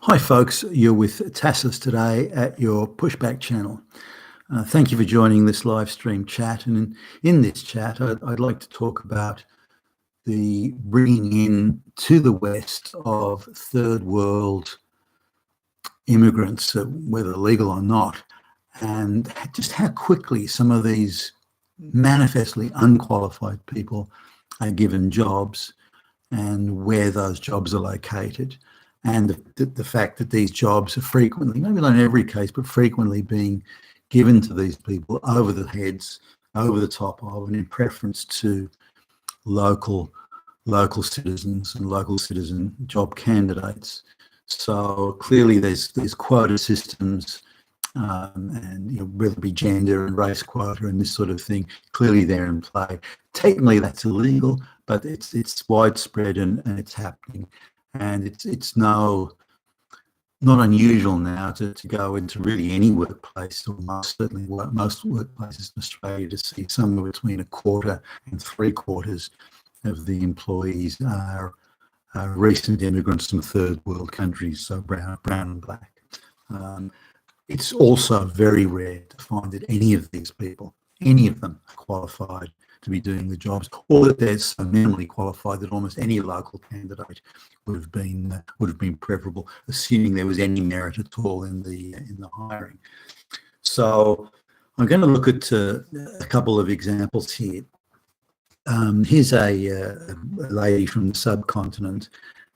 Hi folks, you're with Tassus today at your Pushback channel. Thank you for joining this live stream chat, and in this chat I'd like to talk about the bringing in to the West of third world immigrants, whether legal or not, and just how quickly some of these manifestly unqualified people are given jobs and where those jobs are located. And the fact that these jobs are frequently, maybe not in every case, but frequently being given to these people over the heads, over the top of, and in preference to local citizens and local citizen job candidates. So clearly there's quota systems, and whether it be gender and race quota and this sort of thing, clearly they're in play. Technically that's illegal, but it's widespread and it's happening. And it's not unusual now to go into really any workplace, or most workplaces in Australia, to see somewhere between a quarter and three-quarters of the employees are recent immigrants from third world countries, so brown and black. It's also very rare to find that any of these people, any of them, are qualified to be doing the jobs, or that they're so minimally qualified that almost any local candidate would have been preferable, assuming there was any merit at all in the hiring. So I'm going to look at a couple of examples here. Here's a lady from the subcontinent,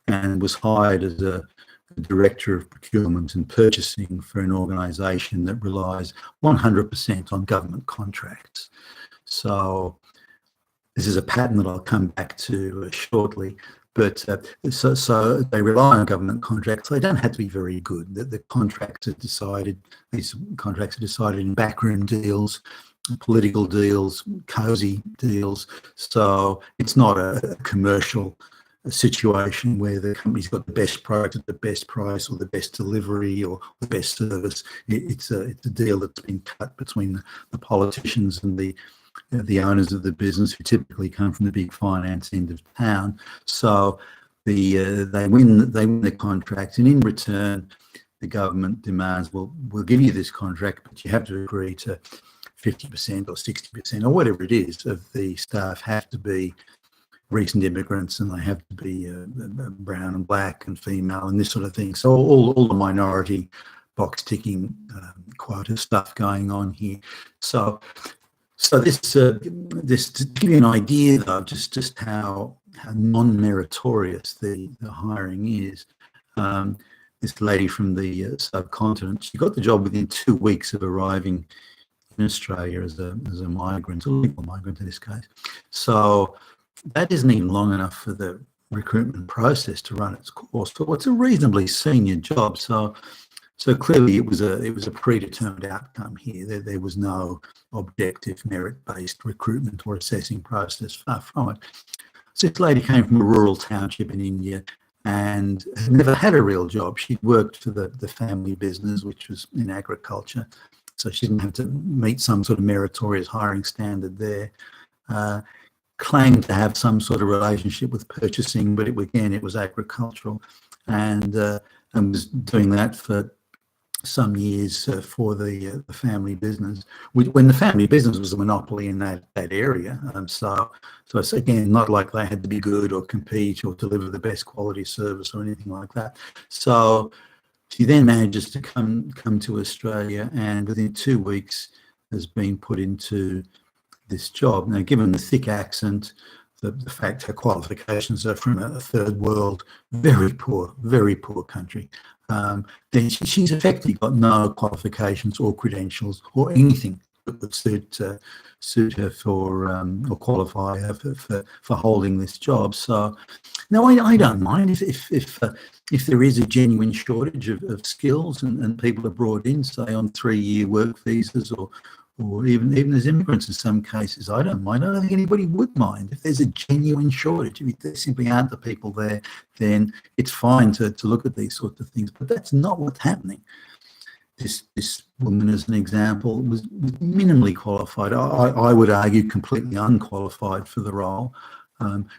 and was hired as a director of procurement and purchasing for an organisation that relies 100% on government contracts. So this is a pattern that I'll come back to shortly, but so they rely on government contracts. They don't have to be very good. The contracts are decided. These contracts are decided in backroom deals, political deals, cosy deals. So it's not a commercial situation where the company's got the best product at the best price, or the best delivery, or the best service. It's a deal that's been cut between the politicians and the owners of the business, who typically come from the big finance end of town. So they win the contract, and in return the government demands, well, we'll give you this contract, but you have to agree to 50% or 60% or whatever it is of the staff have to be recent immigrants, and they have to be brown and black and female and this sort of thing. So all the minority box ticking quota stuff going on here. So this to give you an idea, though, just how non-meritorious the hiring is. This lady from the subcontinent, she got the job within 2 weeks of arriving in Australia as a migrant, a legal migrant in this case. So that isn't even long enough for the recruitment process to run its course for what's a reasonably senior job. So clearly it was a predetermined outcome here. There was no objective merit-based recruitment or assessing process, far from it. So this lady came from a rural township in India and had never had a real job. She'd worked for the family business, which was in agriculture, so she didn't have to meet some sort of meritorious hiring standard there. Claimed to have some sort of relationship with purchasing, but it was agricultural, and was doing that for some years for the family business, when the family business was a monopoly in that area. So it's, again, not like they had to be good or compete or deliver the best quality service or anything like that. So she then manages to come to Australia, and within 2 weeks has been put into this job. Now, given the thick accent, the fact her qualifications are from a third world, very poor country, then she's effectively got no qualifications or credentials or anything that would suit her for or qualify her for holding this job. So now I don't mind if there is a genuine shortage of skills and people are brought in, say, on 3-year work visas, or even as immigrants in some cases. I don't mind. I don't think anybody would mind if there's a genuine shortage. If there simply aren't the people there, then it's fine to look at these sorts of things. But that's not what's happening. This woman, as an example, was minimally qualified. I would argue completely unqualified for the role.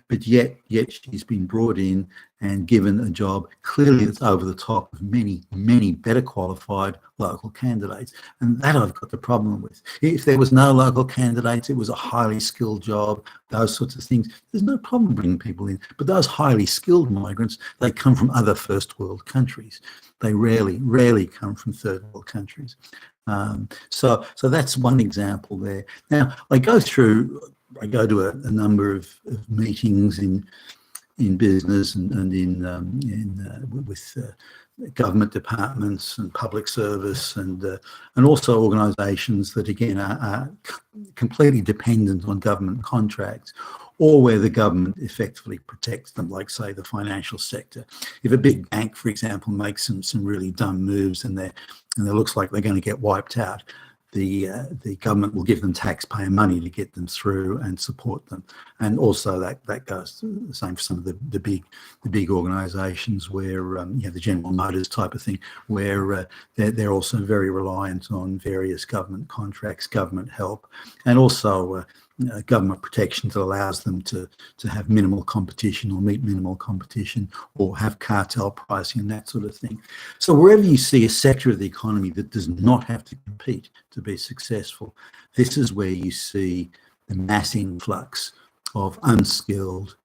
but yet she's been brought in and given a job clearly that's over the top of many better qualified local candidates. And that I've got the problem with. If there was no local candidates, it was a highly skilled job, those sorts of things, there's no problem bringing people in. But those highly skilled migrants, they come from other first world countries. They rarely come from third world countries. So that's one example there. Now, I go to a number of meetings in business and with government departments and public service and also organisations that again are completely dependent on government contracts, or where the government effectively protects them, like say the financial sector. If a big bank, for example, makes some really dumb moves and it looks like they're going to get wiped out, the government will give them taxpayer money to get them through and support them. And also that goes the same for some of the big organisations where the General Motors type of thing, where they're also very reliant on various government contracts, government help, and also government protection that allows them to have minimal competition or meet minimal competition or have cartel pricing and that sort of thing. So wherever you see a sector of the economy that does not have to compete to be successful, this is where you see the mass influx of unskilled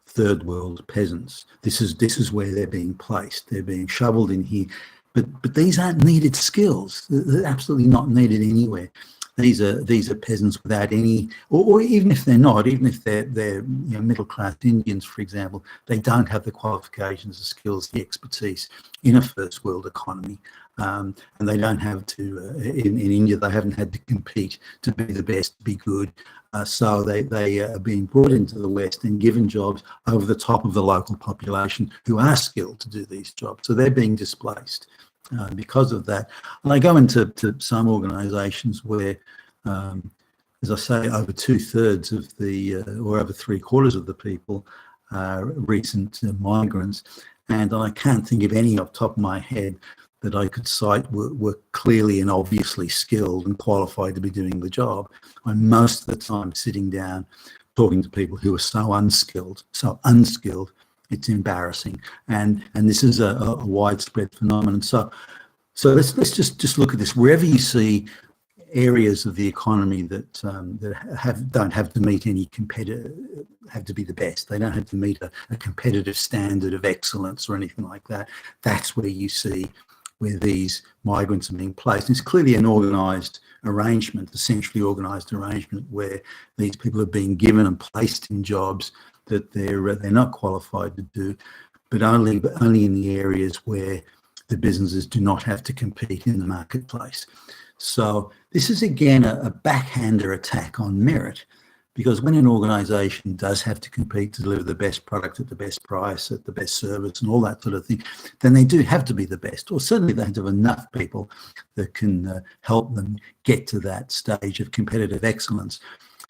third world peasants. This is where they're being placed. They're being shoveled in here. But these aren't needed skills. They're absolutely not needed anywhere. These are peasants without any, or even if they're not, even if they're middle class Indians, for example, they don't have the qualifications, the skills, the expertise in a first world economy, and they don't have to. In India, they haven't had to compete to be the best, to be good. So they are being brought into the West and given jobs over the top of the local population who are skilled to do these jobs. So they're being displaced. Because of that. And I go into some organisations where, as I say, over 2/3 of or over 3/4 of the people are recent migrants, and I can't think of any off the top of my head that I could cite were clearly and obviously skilled and qualified to be doing the job. I'm most of the time sitting down talking to people who are so unskilled, it's embarrassing, and this is a widespread phenomenon. So let's just look at this. Wherever you see areas of the economy that don't have to meet any have to be the best. They don't have to meet a competitive standard of excellence or anything like that. That's where you see where these migrants are being placed. It's clearly an organised arrangement, a centrally organised arrangement, where these people are being given and placed in jobs that they're not qualified to do, but only in the areas where the businesses do not have to compete in the marketplace. So this is again a backhander attack on merit, because when an organisation does have to compete to deliver the best product at the best price, at the best service and all that sort of thing, then they do have to be the best, or certainly they have to have enough people that can help them get to that stage of competitive excellence.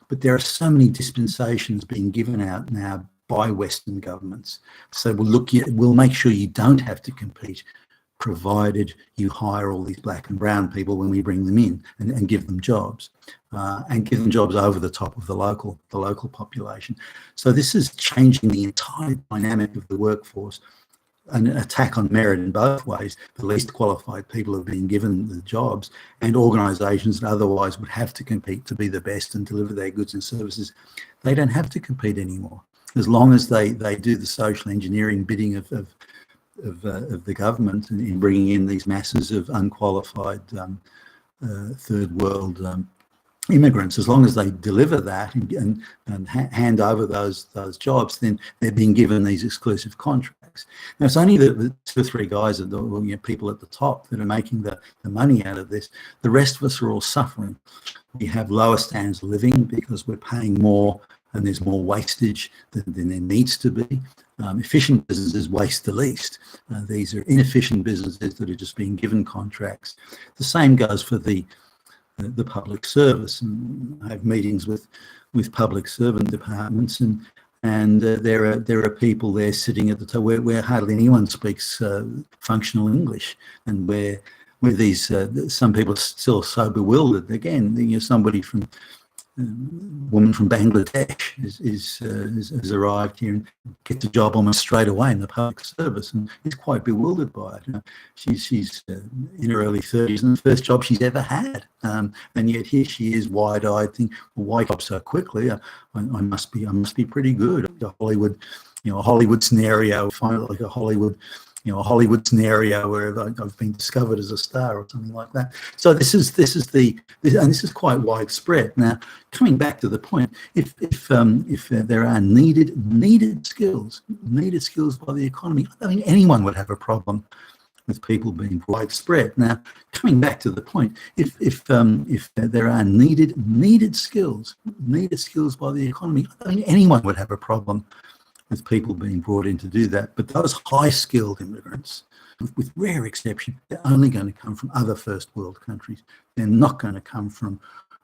But there are so many dispensations being given out now by Western governments. So we'll make sure you don't have to compete, provided you hire all these black and brown people when we bring them in and give them jobs, and give them jobs over the top of the local population. So this is changing the entire dynamic of the workforce, an attack on merit in both ways. The least qualified people are being given the jobs, and organisations that otherwise would have to compete to be the best and deliver their goods and services, they don't have to compete anymore, as long as they do the social engineering bidding of the government in bringing in these masses of unqualified third world immigrants. As long as they deliver that and hand over those jobs, then they're being given these exclusive contracts. Now, it's only the 2 or 3 guys, people at the top, that are making the money out of this. The rest of us are all suffering. We have lower standards of living because we're paying more and there's more wastage than there needs to be. Efficient businesses waste the least. These are inefficient businesses that are just being given contracts. The same goes for the public service. And I have meetings with public servant departments, and there are people there sitting at the top where hardly anyone speaks functional English, and where these some people are still so bewildered. Again, somebody from woman from Bangladesh has arrived here and gets a job almost straight away in the public service, and is quite bewildered by it. She's in her early 30s, and the first job she's ever had, and yet here she is, wide-eyed, thinking, well, why up so quickly? I must be pretty good. A Hollywood scenario, find it like a Hollywood scenario where I've been discovered as a star or something like that. So this is quite widespread. Now, coming back to the point, if there are needed skills by the economy, I don't think anyone would have a problem with people being widespread. Now, coming back to the point, if there are needed skills by the economy, I don't think anyone would have a problem with people being brought in to do that. But those high-skilled immigrants, with rare exception, they're only going to come from other first world countries. They're not going to come from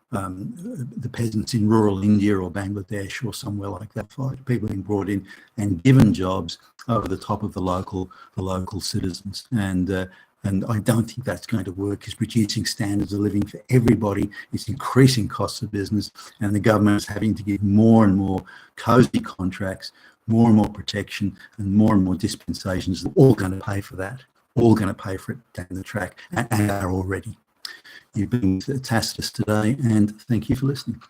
the peasants in rural India or Bangladesh or somewhere like that. People being brought in and given jobs over the top of the local citizens. And I don't think that's going to work. It's reducing standards of living for everybody. It's increasing costs of business, and the government is having to give more and more cosy contracts, more and more protection, and more dispensations. They're all going to pay for that, all going to pay for it down the track, and are already. You've been with Tacitus today, and thank you for listening.